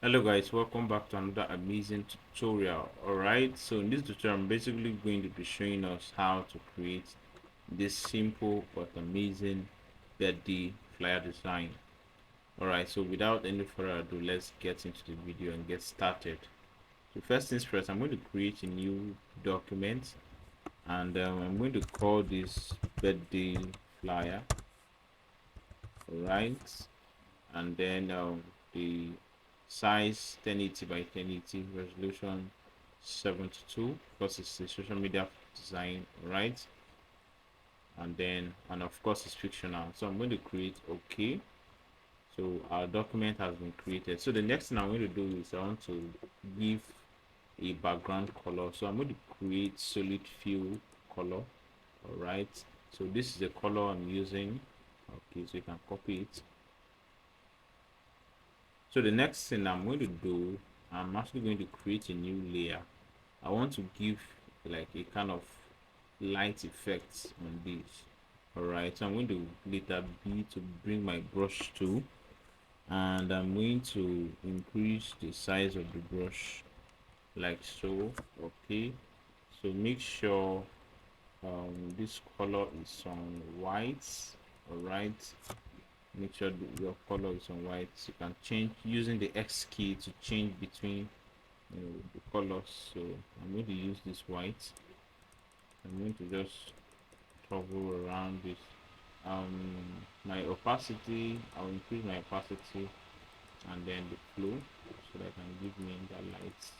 Hello guys, welcome back to another amazing tutorial. Alright, so in this tutorial I'm basically going to be showing us how to create this simple but amazing birthday flyer design. Alright, so without any further ado, let's get into the video and get started. So first things first, I'm going to create a new document, and I'm going to call this birthday flyer. Alright, and then the size 1080 by 1080, resolution 72, because it's a social media design, right? And of course it's fictional, so I'm going to create OK. So our document has been created. So the next thing I'm going to do is I want to give a background color, so I'm going to create solid fill color. All right, so this is the color I'm using. Okay, so you can copy it. So the next thing I'm going to do, I'm actually going to create a new layer. I want to give like a kind of light effects on this. Alright, so I'm going to letter B to bring my brush tool, and I'm going to increase the size of the brush like so. Okay, so make sure this color is on white. Alright, make sure your color is on white. So you can change using the X key to change between the colors. So I'm going to use this white. I'm going to just toggle around this. My opacity, I'll increase my opacity, and then the flow, so that can give me that light.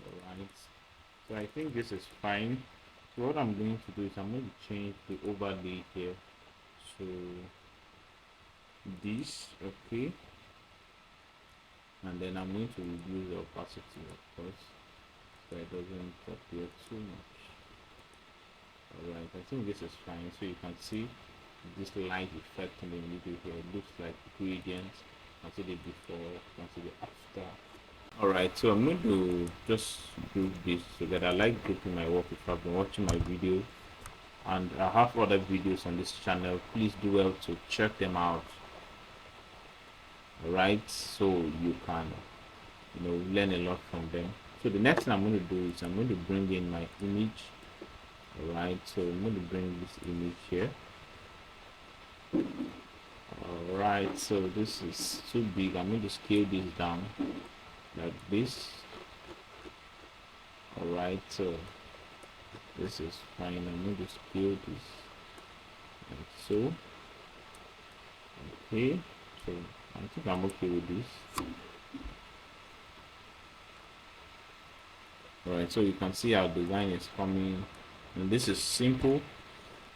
Alright, so I think this is fine. So what I'm going to do is I'm going to change the overlay here to this. Okay, and then I'm going to reduce the opacity, of course, so it doesn't appear too much. Alright, I think this is fine. So you can see this light effect in the middle here. It looks like gradients. You can see the before, you can see the after. Alright, so I'm going to just group this together. I like grouping my work. If you've been watching my video, and I have other videos on this channel, please do well to check them out. Alright, so you can learn a lot from them. So the next thing I'm going to do is I'm going to bring in my image. Alright, so I'm going to bring this image here. Alright, so this is too big. I'm going to scale this down like this. Alright, so this is fine. I'm going to scale this like so. Okay, so I think I'm okay with this. Alright, so you can see our design is coming, and this is simple.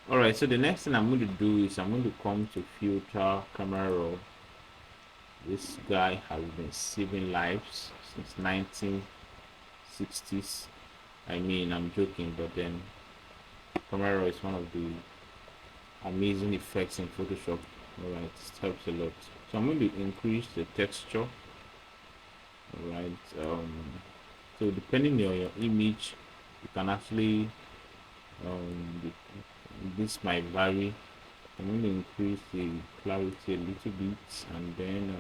Alright, so the next thing I'm going to do is I'm going to come to filter camera raw. This guy has been saving lives since 1960s. I mean, I'm joking, but then camera raw is one of the amazing effects in Photoshop. Alright, it helps a lot. So I'm going to increase the texture. Alright, so depending on your image, you can actually this might vary. I'm going to increase the clarity a little bit, and then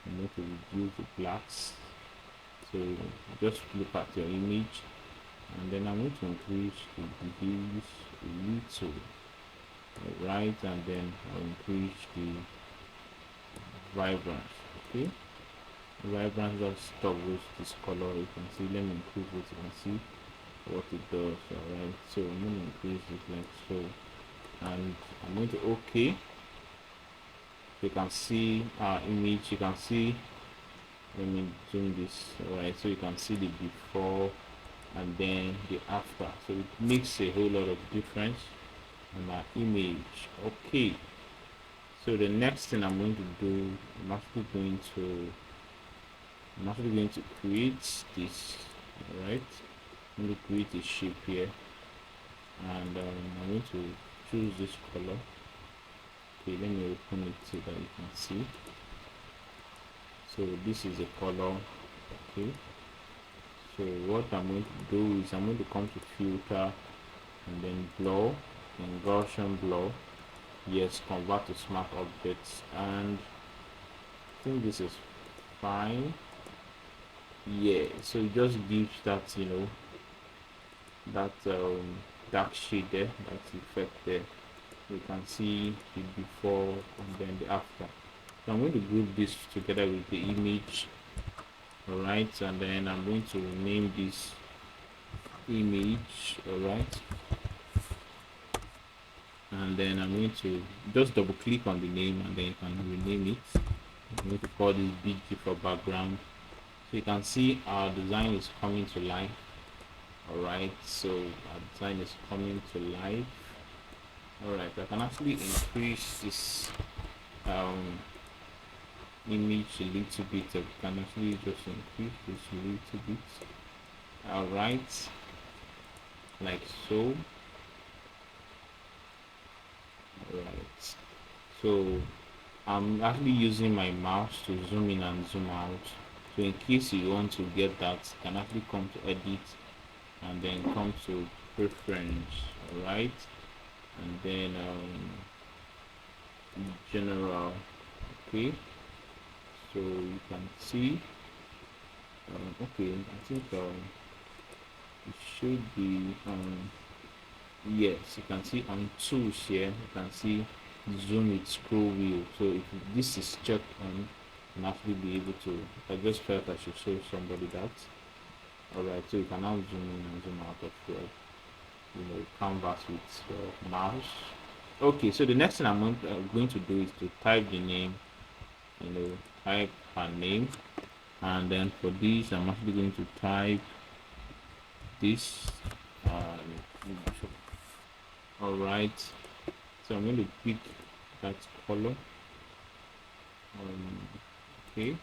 I'm going to reduce the blacks. So just look at your image, and then I'm going to increase the hues a little. Right, and then I'll increase the vibrance. Okay, the vibrance just toggles this color. You can see, let me increase it. You can see what it does. Alright, so I'm going to increase this like so, and I'm going to OK. You can see our image. You can see, let me zoom this. Alright, so you can see the before and then the after, so it makes a whole lot of difference on our image. Okay, so the next thing I'm going to do, I'm actually going to create this. All right, I'm going to create a shape here, and I'm going to choose this color. Okay, let me open it so that you can see. So this is the color. Okay, so what I'm going to do is I'm going to come to filter, and then blur, and Gaussian blur. Yes, convert to smart objects, and I think this is fine. Yeah, so it just gives that, that dark shade there, that effect there. You can see the before and then the after. So I'm going to group this together with the image. All right, and then I'm going to name this image. All right, and then I'm going to just double click on the name and then you can rename it. I'm going to call this BG for background. So you can see our design is coming to life. All right, so our design is coming to life. All right, I can actually increase this image a little bit. I can actually just increase this a little bit. All right, like so. All right, so I'm actually using my mouse to zoom in and zoom out. So in case you want to get that, you can actually come to edit and then come to preference. All right, and then general. Okay, so you can see okay, I think it should be yes, you can see on tools here, you can see zoom with scroll wheel. So if this is checked on, you can actually be able to, I just felt I should show somebody that. All right, so you can now zoom in and zoom out of your canvas with your mouse. Okay, so the next thing I'm going to do is to type the name, type her name, and then for this I'm actually going to type this. All right, so I'm going to pick that color. Okay,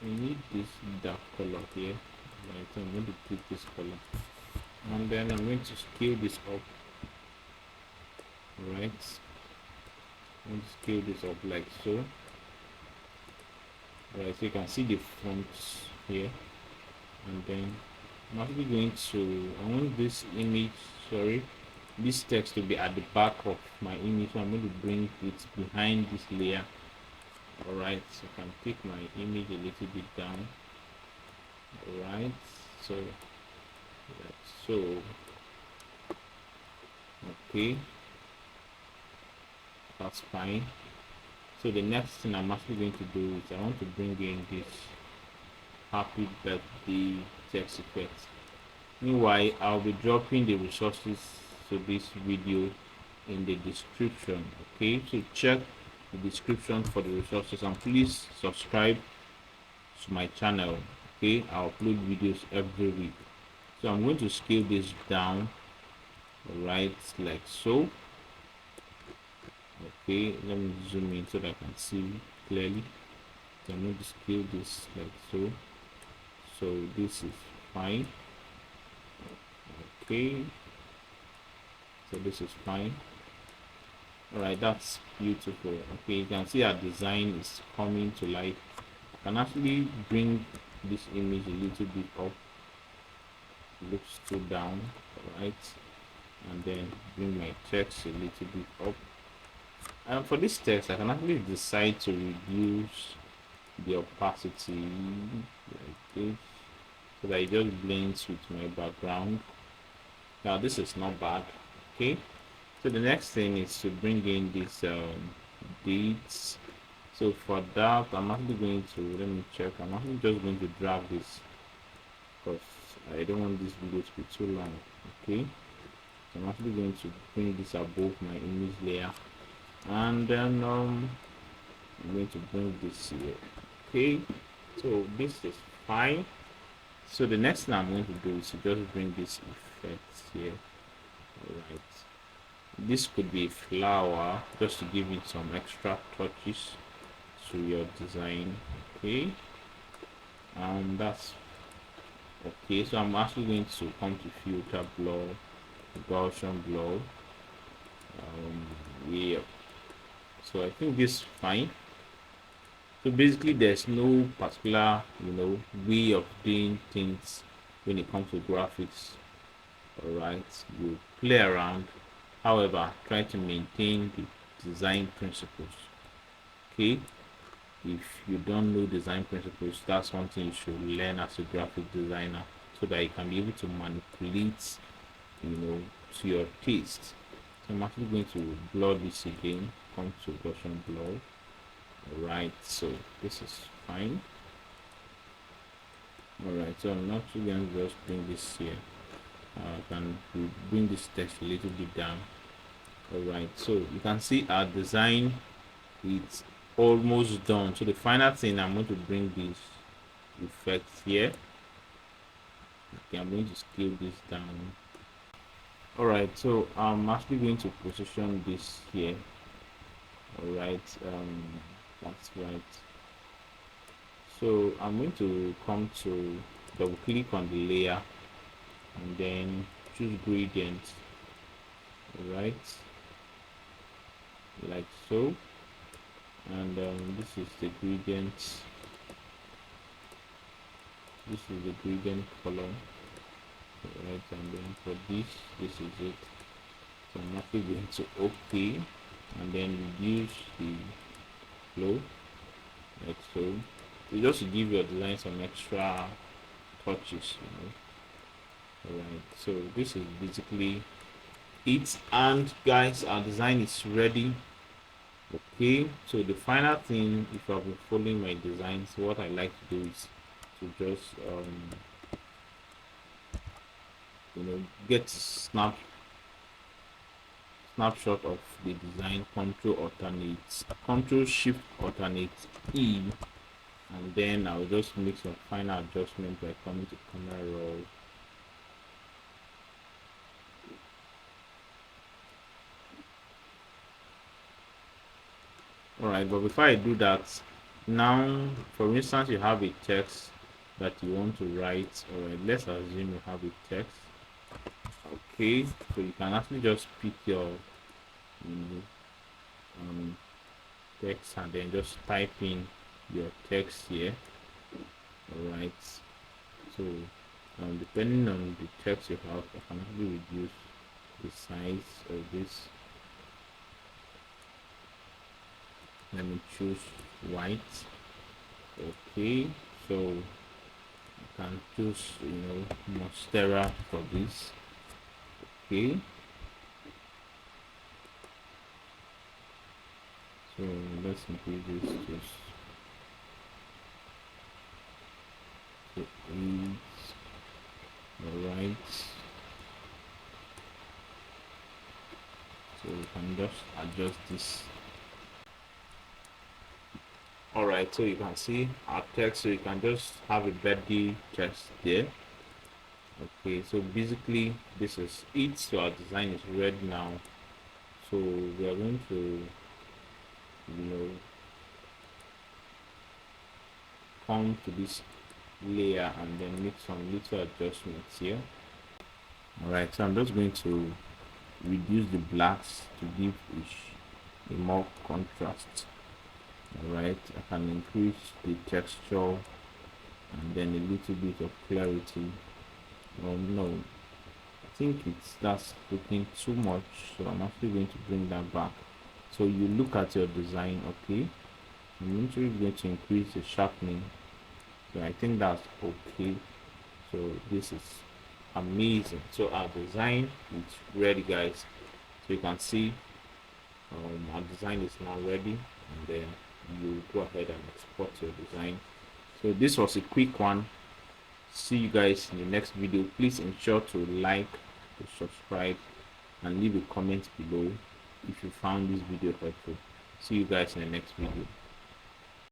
I need this dark color here. Right, so I'm going to pick this color, and then I'm going to scale this up. All right, I'm going to scale this up like so. All right, so you can see the fonts here, and then I'm actually going to, I want this image, sorry, this text to be at the back of my image. So I'm going to bring it behind this layer. All right, so I can take my image a little bit down. All right, so okay, that's fine. So the next thing I'm actually going to do is I want to bring in this happy birthday text effect. Meanwhile, I'll be dropping the resources to this video in the description. Okay, so check the description for the resources and please subscribe to my channel. Okay, I upload videos every week. So I'm going to scale this down, right, like so. Okay, let me zoom in so that I can see clearly. So I'm going to scale this like so. So this is fine. Okay, so this is fine. All right, that's beautiful. Okay, you can see our design is coming to life. I can actually bring this image a little bit up, looks too down. All right, and then bring my text a little bit up. And for this text, I can actually decide to reduce the opacity like this so that it just blends with my background. Now this is not bad. Okay, so the next thing is to bring in these dates. So for that, I'm actually going to, let me check, I'm actually just going to drag this because I don't want this video to be too long. Okay, so I'm actually going to bring this above my image layer, and then I'm going to bring this here. Okay, so this is fine. So the next thing I'm going to do is to just bring this effect here. All right, this could be a flower just to give it some extra touches to your design. Okay, that's okay. So I'm actually going to come to filter blur, Gaussian blur. Yeah, so I think this is fine. So basically there's no particular way of doing things when it comes to graphics. All right, you play around, however try to maintain the design principles. Okay, if you don't know design principles, that's something you should learn as a graphic designer, so that you can be able to manipulate, to your taste. So I'm actually going to blur this again. Come to Gaussian blur. Alright, so this is fine. Alright, so I'm actually going to just bring this here. Can we bring this text a little bit down? Alright, so you can see our design, it's almost done. So the final thing, I'm going to bring this effect here. Okay, I'm going to scale this down. Alright, so I'm actually going to position this here. Alright, that's right. So I'm going to come to double click on the layer and then choose gradient. Alright, like so. And this is the gradient. This is the gradient color. Right, and then for this is it. So I'm actually going to OK and then reduce the flow, like so. You just give your design some extra touches, Alright, so this is basically it, and guys, our design is ready. Okay, so the final thing, if I've been following my designs, what I like to do is to just get snapshot of the design. Control Shift alternate E, and then I'll just make some final adjustment by coming to camera roll. Alright, but before I do that, now for instance, you have a text that you want to write. Alright, let's assume you have a text. Okay, so you can actually just pick your text and then just type in your text here. Alright, so depending on the text you have, I can actually reduce the size of this. Let me choose white. Okay, so I can choose Monstera for this. Okay, so let's increase this to 8. Alright, so we can just adjust this. Alright, so you can see our text, so you can just have a birthday text there. Okay, so basically this is it. So our design is ready now. So we are going to come to this layer and then make some little adjustments here. Alright, so I'm just going to reduce the blacks to give a more contrast. Alright, I can increase the texture and then a little bit of clarity. Oh no, I think that's looking too much, so I'm actually going to bring that back. So you look at your design. Okay, I'm actually going to increase the sharpening, so I think that's okay. So this is amazing. So our design is ready, guys. So you can see our design is now ready, and then you go ahead and export your design. So this was a quick one. See you guys in the next video. Please ensure to like, to subscribe, and leave a comment below if you found this video helpful. See you guys in the next video.